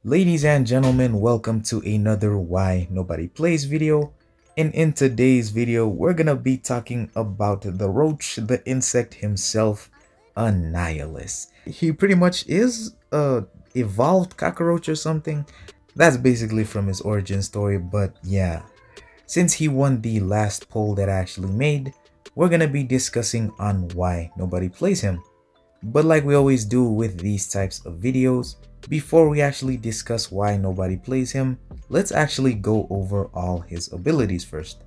Ladies and gentlemen, welcome to another Why Nobody Plays video. And in today's video, we're gonna be talking about the roach, the insect himself, Annihilus. He pretty much is a evolved cockroach or something. That's basically from his origin story, but yeah. Since he won the last poll that I actually made, we're gonna be discussing on why nobody plays him. But like we always do with these types of videos, before we actually discuss why nobody plays him, let's actually go over all his abilities first.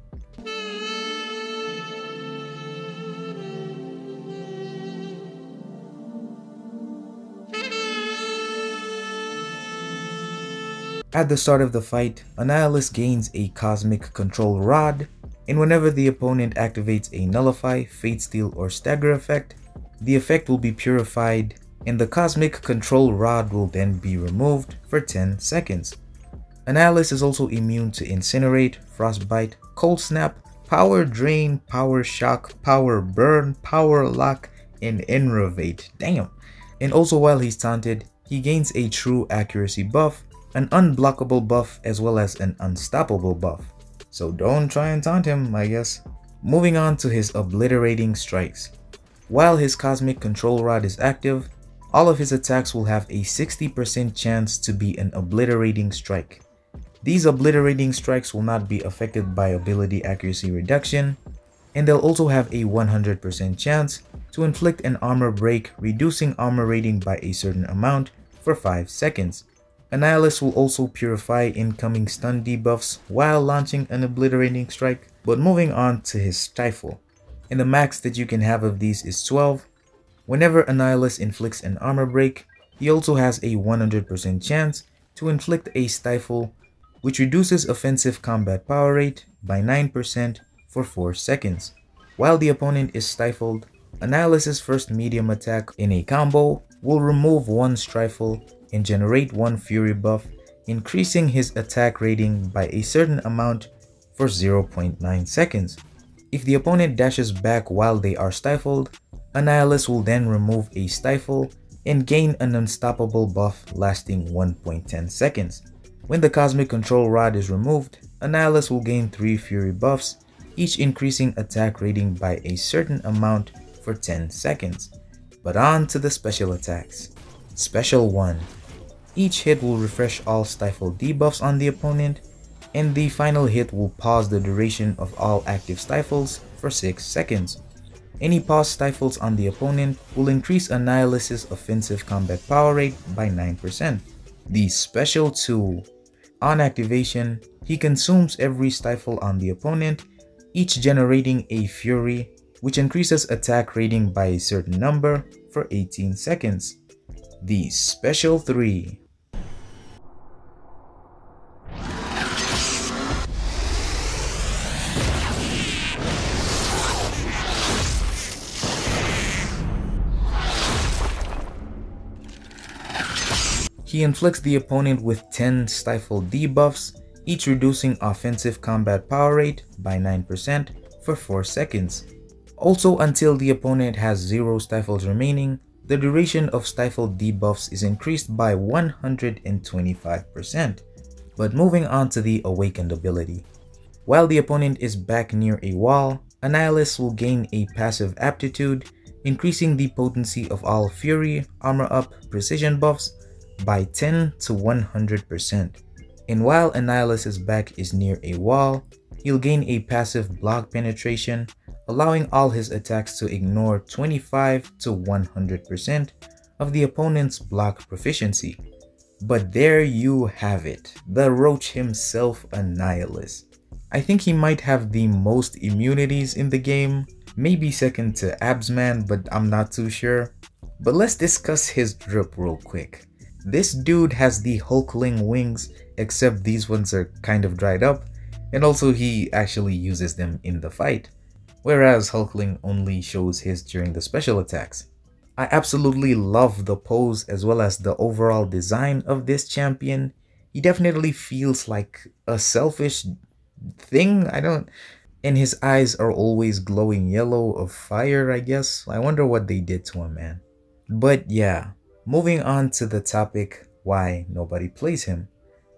At the start of the fight, Annihilus gains a Cosmic Control Rod, and whenever the opponent activates a Nullify, Fate Steal, or Stagger effect, the effect will be purified and the Cosmic Control Rod will then be removed for 10 seconds. Annihilus is also immune to Incinerate, Frostbite, Cold Snap, Power Drain, Power Shock, Power Burn, Power Lock, and Enervate. Damn! And also while he's taunted, he gains a True Accuracy buff, an Unblockable buff, as well as an Unstoppable buff. So don't try and taunt him, I guess. Moving on to his Obliterating Strikes. While his Cosmic Control Rod is active, all of his attacks will have a 60% chance to be an Obliterating Strike. These Obliterating Strikes will not be affected by ability accuracy reduction, and they'll also have a 100% chance to inflict an armor break, reducing armor rating by a certain amount for 5 seconds. Annihilus will also purify incoming stun debuffs while launching an Obliterating Strike. But moving on to his Stifle, and the max that you can have of these is 12. Whenever Annihilus inflicts an armor break, he also has a 100% chance to inflict a Stifle, which reduces offensive combat power rate by 9% for 4 seconds. While the opponent is stifled, Annihilus's first medium attack in a combo will remove 1 Stifle and generate 1 Fury buff, increasing his attack rating by a certain amount for 0.9 seconds. If the opponent dashes back while they are stifled, Annihilus will then remove a Stifle and gain an Unstoppable buff lasting 1.10 seconds. When the Cosmic Control Rod is removed, Annihilus will gain 3 Fury buffs, each increasing attack rating by a certain amount for 10 seconds. But on to the special attacks. Special 1. Each hit will refresh all Stifle debuffs on the opponent, and the final hit will pause the duration of all active Stifles for 6 seconds. Any paused Stifles on the opponent will increase Annihilus's offensive combat power rate by 9%. The Special 2. On activation, he consumes every Stifle on the opponent, each generating a Fury, which increases attack rating by a certain number for 18 seconds. The Special 3. He inflicts the opponent with 10 Stifle debuffs, each reducing offensive combat power rate by 9% for 4 seconds. Also, until the opponent has 0 Stifles remaining, the duration of Stifle debuffs is increased by 125%. But moving on to the Awakened ability. While the opponent is back near a wall, Annihilus will gain a passive aptitude, increasing the potency of all Fury, Armor Up, Precision buffs by 10 to 100%. And while Annihilus's back is near a wall, he'll gain a passive block penetration, allowing all his attacks to ignore 25 to 100% of the opponent's block proficiency. But there you have it, the roach himself, Annihilus. I think he might have the most immunities in the game, maybe second to Absman, but I'm not too sure. But let's discuss his drip real quick. This dude has the Hulkling wings, except these ones are kind of dried up, and also he actually uses them in the fight, whereas Hulkling only shows his during the special attacks. I absolutely love the pose as well as the overall design of this champion. He definitely feels like a selfish thing, and his eyes are always glowing yellow of fire, I guess. I wonder what they did to him, man. But yeah. Moving on to the topic, why nobody plays him.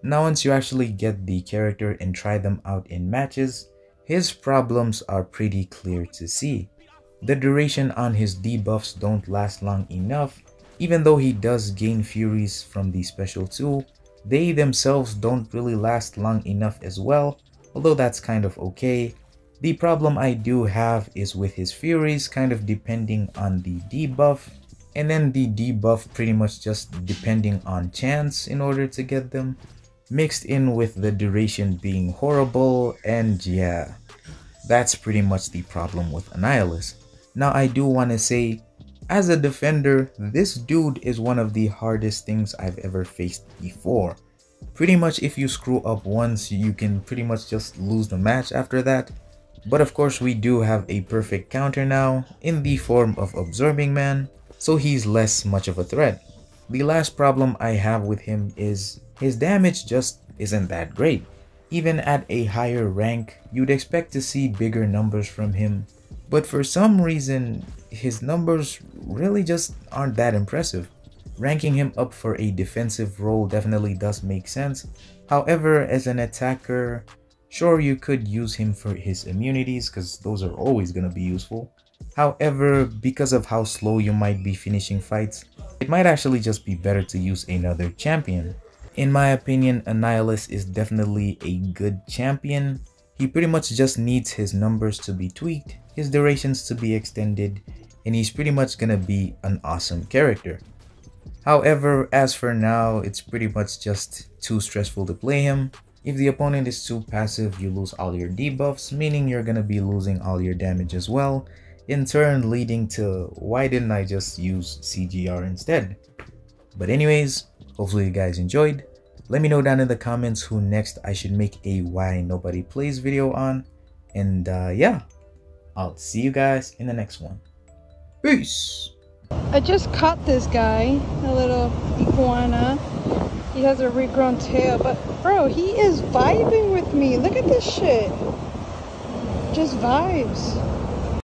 Now once you actually get the character and try them out in matches, his problems are pretty clear to see. The duration on his debuffs don't last long enough. Even though he does gain Furies from the special tool, they themselves don't really last long enough as well, although that's kind of okay. The problem I do have is with his Furies kind of depending on the debuff, and then the debuff pretty much just depending on chance in order to get them, mixed in with the duration being horrible, and yeah, that's pretty much the problem with Annihilus. Now I do want to say, as a defender, this dude is one of the hardest things I've ever faced before. Pretty much if you screw up once, you can pretty much just lose the match after that. But of course we do have a perfect counter now in the form of Absorbing Man, so he's less much of a threat. The last problem I have with him is his damage just isn't that great. Even at a higher rank, you'd expect to see bigger numbers from him, but for some reason his numbers really just aren't that impressive. Ranking him up for a defensive role definitely does make sense. However, as an attacker, sure, you could use him for his immunities because those are always going to be useful. However, because of how slow you might be finishing fights, it might actually just be better to use another champion. In my opinion, Annihilus is definitely a good champion. He pretty much just needs his numbers to be tweaked, his durations to be extended, and he's pretty much gonna be an awesome character. However, as for now, it's pretty much just too stressful to play him. If the opponent is too passive, you lose all your debuffs, meaning you're gonna be losing all your damage as well, in turn leading to why didn't I just use CGR instead? But anyways, hopefully you guys enjoyed. Let me know down in the comments who next I should make a why nobody plays video on, and yeah, I'll see you guys in the next one. Peace! I just caught this guy, a little iguana. He has a regrown tail, but bro, he is vibing with me. Look at this shit. Just vibes.